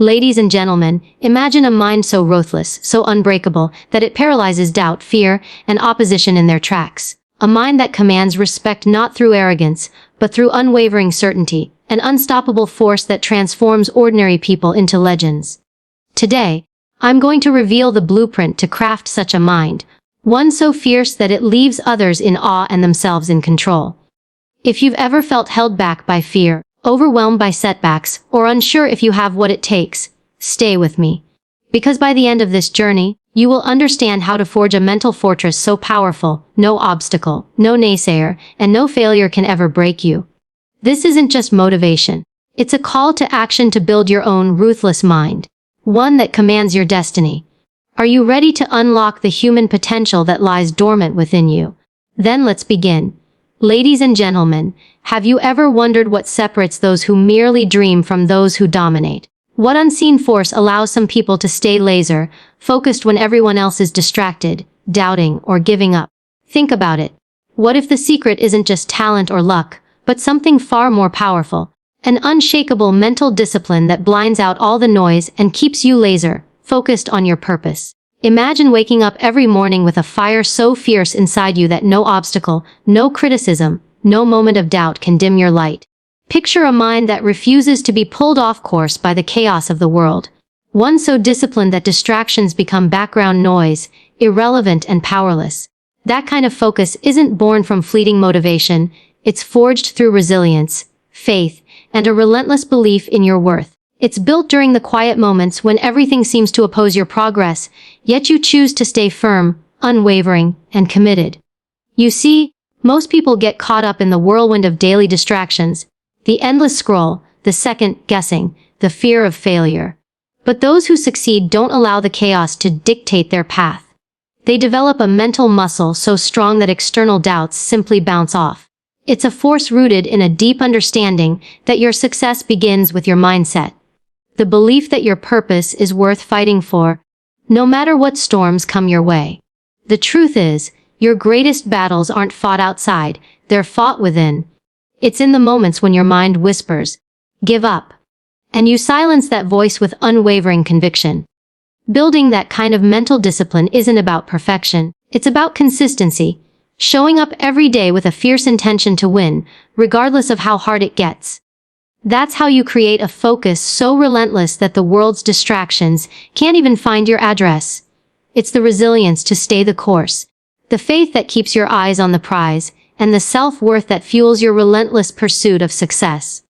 Ladies and gentlemen, imagine a mind so ruthless, so unbreakable, that it paralyzes doubt, fear, and opposition in their tracks. A mind that commands respect not through arrogance, but through unwavering certainty, an unstoppable force that transforms ordinary people into legends. Today, I'm going to reveal the blueprint to craft such a mind, one so fierce that it leaves others in awe and themselves in control. If you've ever felt held back by fear, overwhelmed by setbacks, or unsure if you have what it takes, stay with me. Because by the end of this journey, you will understand how to forge a mental fortress so powerful, no obstacle, no naysayer, and no failure can ever break you. This isn't just motivation. It's a call to action to build your own ruthless mind, one that commands your destiny. Are you ready to unlock the human potential that lies dormant within you? Then let's begin. Ladies and gentlemen, have you ever wondered what separates those who merely dream from those who dominate? What unseen force allows some people to stay laser-focused when everyone else is distracted, doubting, or giving up? Think about it. What if the secret isn't just talent or luck, but something far more powerful? An unshakable mental discipline that blinds out all the noise and keeps you laser-focused on your purpose. Imagine waking up every morning with a fire so fierce inside you that no obstacle, no criticism, no moment of doubt can dim your light. Picture a mind that refuses to be pulled off course by the chaos of the world. One so disciplined that distractions become background noise, irrelevant and powerless. That kind of focus isn't born from fleeting motivation, it's forged through resilience, faith, and a relentless belief in your worth. It's built during the quiet moments when everything seems to oppose your progress, yet you choose to stay firm, unwavering, and committed. You see, most people get caught up in the whirlwind of daily distractions, the endless scroll, the second guessing, the fear of failure. But those who succeed don't allow the chaos to dictate their path. They develop a mental muscle so strong that external doubts simply bounce off. It's a force rooted in a deep understanding that your success begins with your mindset. The belief that your purpose is worth fighting for, no matter what storms come your way. The truth is, your greatest battles aren't fought outside, they're fought within. It's in the moments when your mind whispers, "Give up," and you silence that voice with unwavering conviction. Building that kind of mental discipline isn't about perfection, it's about consistency, showing up every day with a fierce intention to win, regardless of how hard it gets. That's how you create a focus so relentless that the world's distractions can't even find your address. It's the resilience to stay the course, the faith that keeps your eyes on the prize, and the self-worth that fuels your relentless pursuit of success.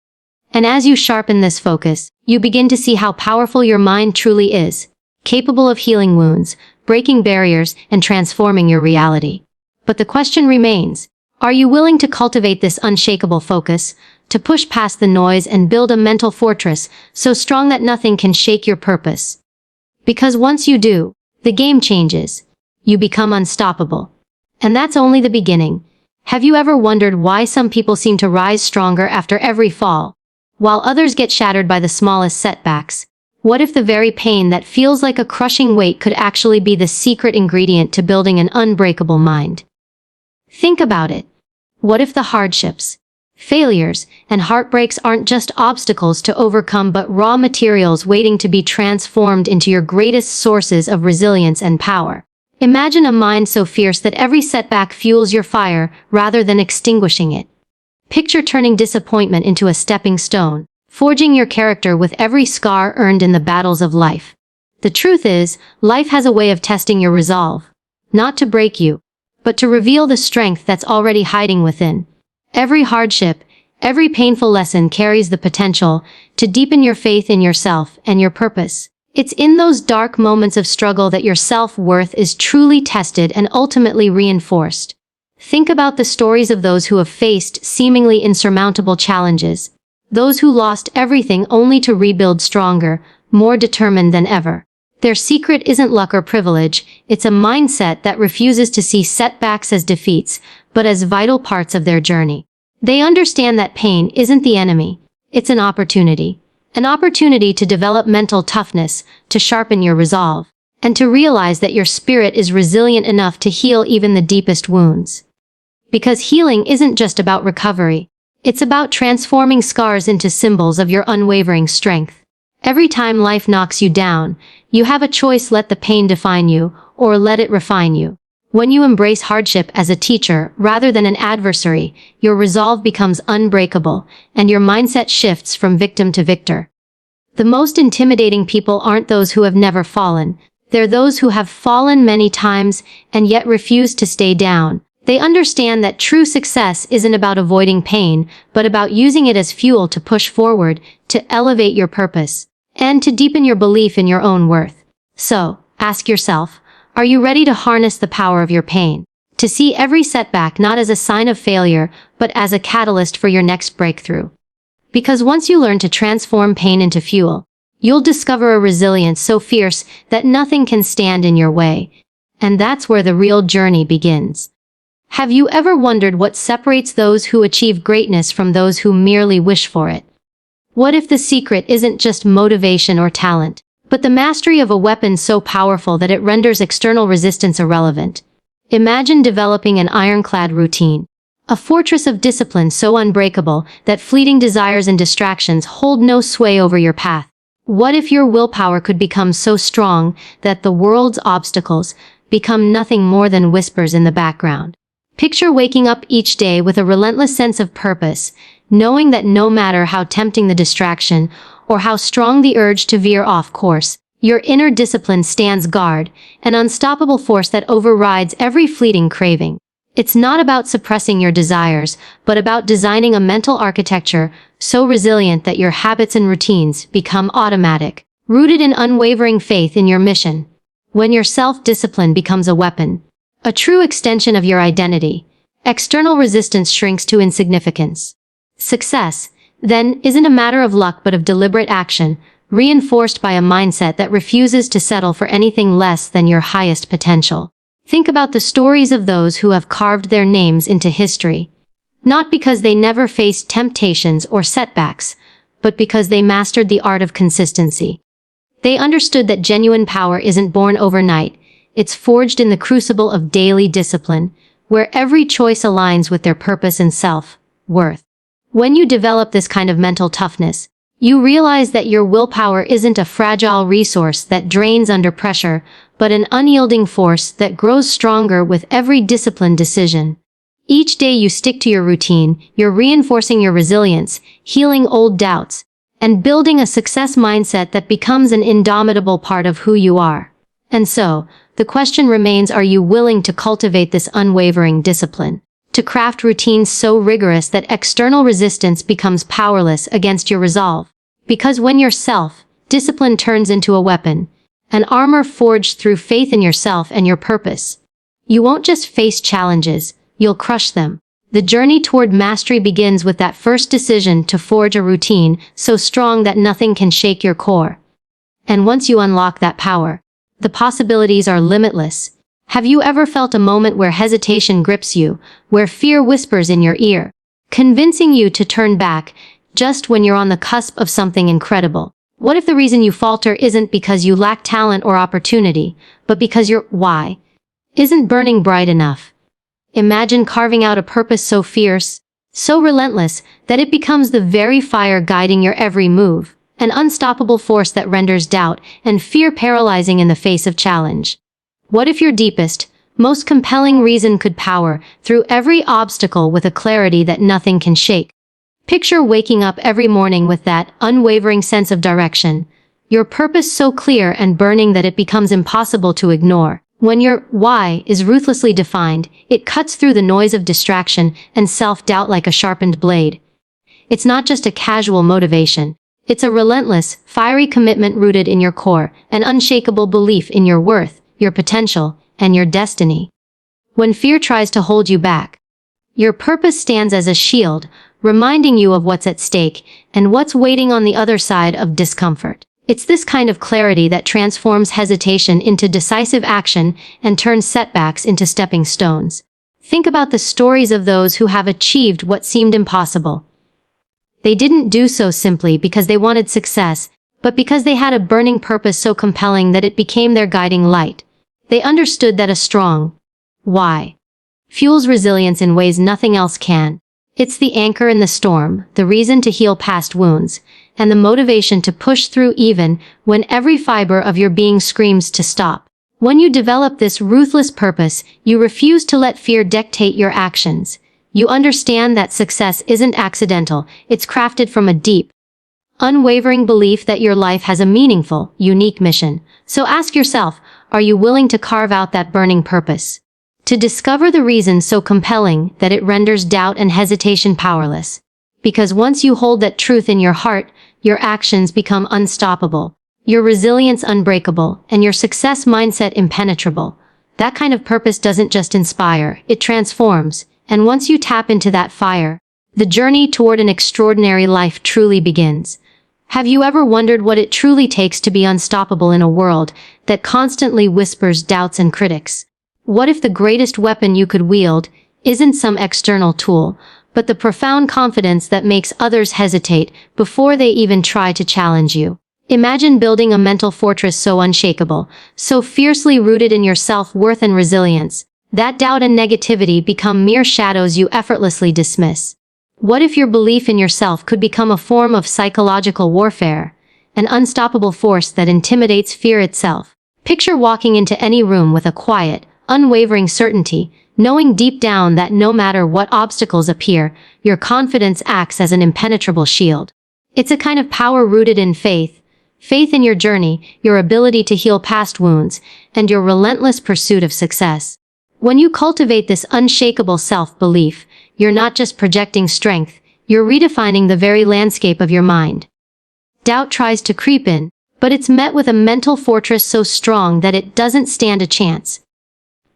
And as you sharpen this focus, you begin to see how powerful your mind truly is, capable of healing wounds, breaking barriers, and transforming your reality. But the question remains, are you willing to cultivate this unshakable focus, to push past the noise and build a mental fortress so strong that nothing can shake your purpose? Because once you do, the game changes. You become unstoppable. And that's only the beginning. Have you ever wondered why some people seem to rise stronger after every fall, while others get shattered by the smallest setbacks? What if the very pain that feels like a crushing weight could actually be the secret ingredient to building an unbreakable mind? Think about it. What if the hardships, failures, and heartbreaks aren't just obstacles to overcome but raw materials waiting to be transformed into your greatest sources of resilience and power? Imagine a mind so fierce that every setback fuels your fire rather than extinguishing it. Picture turning disappointment into a stepping stone, forging your character with every scar earned in the battles of life. The truth is, life has a way of testing your resolve, not to break you, but to reveal the strength that's already hiding within. Every hardship, every painful lesson carries the potential to deepen your faith in yourself and your purpose. It's in those dark moments of struggle that your self-worth is truly tested and ultimately reinforced. Think about the stories of those who have faced seemingly insurmountable challenges, those who lost everything only to rebuild stronger, more determined than ever. Their secret isn't luck or privilege, it's a mindset that refuses to see setbacks as defeats, but as vital parts of their journey. They understand that pain isn't the enemy, it's an opportunity. An opportunity to develop mental toughness, to sharpen your resolve, and to realize that your spirit is resilient enough to heal even the deepest wounds. Because healing isn't just about recovery, it's about transforming scars into symbols of your unwavering strength. Every time life knocks you down, you have a choice: let the pain define you, or let it refine you. When you embrace hardship as a teacher rather than an adversary, your resolve becomes unbreakable, and your mindset shifts from victim to victor. The most intimidating people aren't those who have never fallen. They're those who have fallen many times and yet refuse to stay down. They understand that true success isn't about avoiding pain, but about using it as fuel to push forward, to elevate your purpose, and to deepen your belief in your own worth. So, ask yourself, are you ready to harness the power of your pain? To see every setback not as a sign of failure, but as a catalyst for your next breakthrough? Because once you learn to transform pain into fuel, you'll discover a resilience so fierce that nothing can stand in your way. And that's where the real journey begins. Have you ever wondered what separates those who achieve greatness from those who merely wish for it? What if the secret isn't just motivation or talent, but the mastery of a weapon so powerful that it renders external resistance irrelevant? Imagine developing an ironclad routine, a fortress of discipline so unbreakable that fleeting desires and distractions hold no sway over your path. What if your willpower could become so strong that the world's obstacles become nothing more than whispers in the background? Picture waking up each day with a relentless sense of purpose, knowing that no matter how tempting the distraction or how strong the urge to veer off course, your inner discipline stands guard, an unstoppable force that overrides every fleeting craving. It's not about suppressing your desires, but about designing a mental architecture so resilient that your habits and routines become automatic, rooted in unwavering faith in your mission. When your self-discipline becomes a weapon, a true extension of your identity, external resistance shrinks to insignificance. Success, then, isn't a matter of luck but of deliberate action, reinforced by a mindset that refuses to settle for anything less than your highest potential. Think about the stories of those who have carved their names into history, not because they never faced temptations or setbacks, but because they mastered the art of consistency. They understood that genuine power isn't born overnight. It's forged in the crucible of daily discipline, where every choice aligns with their purpose and self-worth. When you develop this kind of mental toughness, you realize that your willpower isn't a fragile resource that drains under pressure, but an unyielding force that grows stronger with every disciplined decision. Each day you stick to your routine, you're reinforcing your resilience, healing old doubts, and building a success mindset that becomes an indomitable part of who you are. And so, the question remains, are you willing to cultivate this unwavering discipline? To craft routines so rigorous that external resistance becomes powerless against your resolve? Because when your self-discipline turns into a weapon, an armor forged through faith in yourself and your purpose, you won't just face challenges, you'll crush them. The journey toward mastery begins with that first decision to forge a routine so strong that nothing can shake your core. And once you unlock that power, the possibilities are limitless. Have you ever felt a moment where hesitation grips you, where fear whispers in your ear, convincing you to turn back just when you're on the cusp of something incredible? What if the reason you falter isn't because you lack talent or opportunity, but because your why isn't burning bright enough? Imagine carving out a purpose so fierce, so relentless, that it becomes the very fire guiding your every move, an unstoppable force that renders doubt and fear paralyzing in the face of challenge. What if your deepest, most compelling reason could power through every obstacle with a clarity that nothing can shake? Picture waking up every morning with that unwavering sense of direction, your purpose so clear and burning that it becomes impossible to ignore. When your why is ruthlessly defined, it cuts through the noise of distraction and self-doubt like a sharpened blade. It's not just a casual motivation. It's a relentless, fiery commitment rooted in your core, an unshakable belief in your worth, your potential, and your destiny. When fear tries to hold you back, your purpose stands as a shield, reminding you of what's at stake and what's waiting on the other side of discomfort. It's this kind of clarity that transforms hesitation into decisive action and turns setbacks into stepping stones. Think about the stories of those who have achieved what seemed impossible. They didn't do so simply because they wanted success, but because they had a burning purpose so compelling that it became their guiding light. They understood that a strong why fuels resilience in ways nothing else can. It's the anchor in the storm, the reason to heal past wounds, and the motivation to push through even when every fiber of your being screams to stop. When you develop this ruthless purpose, you refuse to let fear dictate your actions. You understand that success isn't accidental, it's crafted from a deep, unwavering belief that your life has a meaningful, unique mission. So ask yourself, are you willing to carve out that burning purpose? To discover the reason so compelling that it renders doubt and hesitation powerless. Because once you hold that truth in your heart, your actions become unstoppable, your resilience unbreakable, and your success mindset impenetrable. That kind of purpose doesn't just inspire, it transforms. And once you tap into that fire, the journey toward an extraordinary life truly begins. Have you ever wondered what it truly takes to be unstoppable in a world that constantly whispers doubts and critics? What if the greatest weapon you could wield isn't some external tool, but the profound confidence that makes others hesitate before they even try to challenge you? Imagine building a mental fortress so unshakable, so fiercely rooted in your self-worth and resilience, that doubt and negativity become mere shadows you effortlessly dismiss. What if your belief in yourself could become a form of psychological warfare, an unstoppable force that intimidates fear itself? Picture walking into any room with a quiet, unwavering certainty, knowing deep down that no matter what obstacles appear, your confidence acts as an impenetrable shield. It's a kind of power rooted in faith in your journey, your ability to heal past wounds, and your relentless pursuit of success. When you cultivate this unshakable self-belief, you're not just projecting strength, you're redefining the very landscape of your mind. Doubt tries to creep in, but it's met with a mental fortress so strong that it doesn't stand a chance.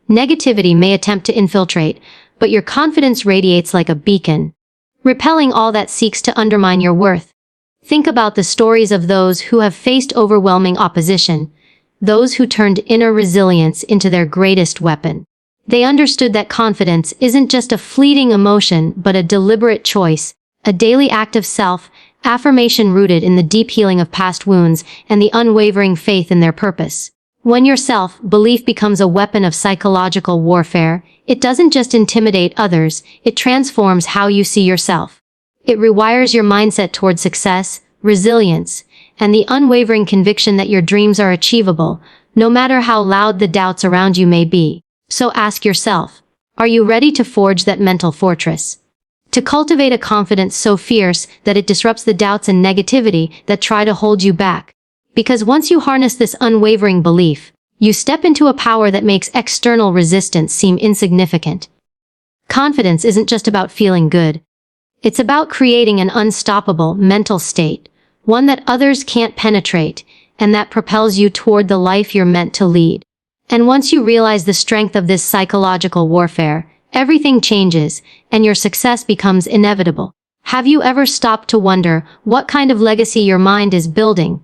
Negativity may attempt to infiltrate, but your confidence radiates like a beacon, repelling all that seeks to undermine your worth. Think about the stories of those who have faced overwhelming opposition, those who turned inner resilience into their greatest weapon. They understood that confidence isn't just a fleeting emotion but a deliberate choice, a daily act of self-affirmation rooted in the deep healing of past wounds and the unwavering faith in their purpose. When your self-belief becomes a weapon of psychological warfare, it doesn't just intimidate others, it transforms how you see yourself. It rewires your mindset toward success, resilience, and the unwavering conviction that your dreams are achievable, no matter how loud the doubts around you may be. So ask yourself, are you ready to forge that mental fortress? To cultivate a confidence so fierce that it disrupts the doubts and negativity that try to hold you back? Because once you harness this unwavering belief, you step into a power that makes external resistance seem insignificant. Confidence isn't just about feeling good. It's about creating an unstoppable mental state, one that others can't penetrate, and that propels you toward the life you're meant to lead. And once you realize the strength of this psychological warfare, everything changes, and your success becomes inevitable. Have you ever stopped to wonder what kind of legacy your mind is building?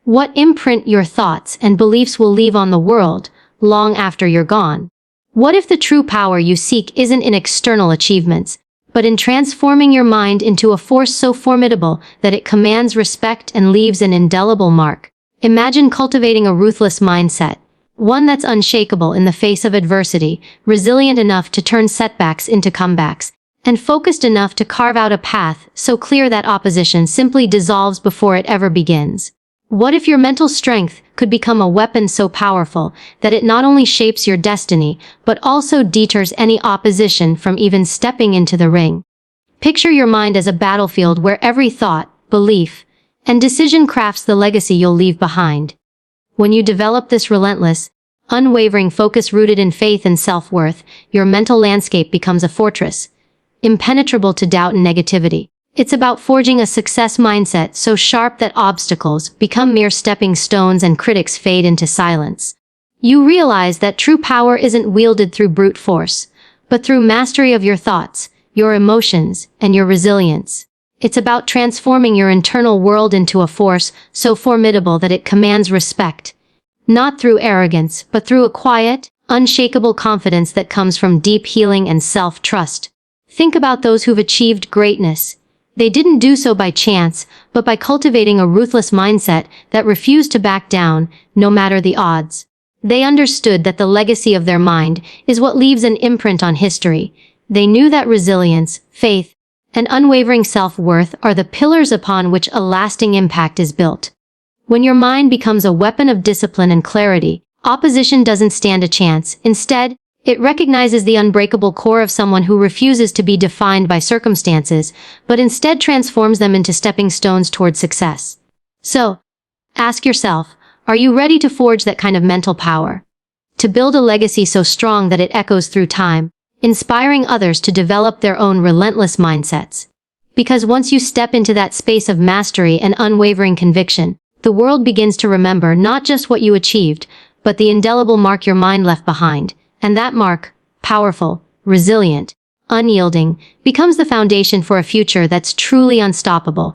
What imprint your thoughts and beliefs will leave on the world long after you're gone? What if the true power you seek isn't in external achievements, but in transforming your mind into a force so formidable that it commands respect and leaves an indelible mark? Imagine cultivating a ruthless mindset, one that's unshakable in the face of adversity, resilient enough to turn setbacks into comebacks, and focused enough to carve out a path so clear that opposition simply dissolves before it ever begins. What if your mental strength could become a weapon so powerful that it not only shapes your destiny, but also deters any opposition from even stepping into the ring? Picture your mind as a battlefield where every thought, belief, and decision crafts the legacy you'll leave behind. When you develop this relentless, unwavering focus rooted in faith and self-worth, your mental landscape becomes a fortress, impenetrable to doubt and negativity. It's about forging a success mindset so sharp that obstacles become mere stepping stones and critics fade into silence. You realize that true power isn't wielded through brute force, but through mastery of your thoughts, your emotions, and your resilience. It's about transforming your internal world into a force so formidable that it commands respect, not through arrogance, but through a quiet, unshakable confidence that comes from deep healing and self-trust. Think about those who've achieved greatness. They didn't do so by chance, but by cultivating a ruthless mindset that refused to back down, no matter the odds. They understood that the legacy of their mind is what leaves an imprint on history. They knew that resilience, faith, and unwavering self-worth are the pillars upon which a lasting impact is built. When your mind becomes a weapon of discipline and clarity, opposition doesn't stand a chance. Instead, it recognizes the unbreakable core of someone who refuses to be defined by circumstances, but instead transforms them into stepping stones toward success. So, ask yourself, are you ready to forge that kind of mental power? To build a legacy so strong that it echoes through time, inspiring others to develop their own relentless mindsets. Because once you step into that space of mastery and unwavering conviction, the world begins to remember not just what you achieved, but the indelible mark your mind left behind. And that mark, powerful, resilient, unyielding, becomes the foundation for a future that's truly unstoppable.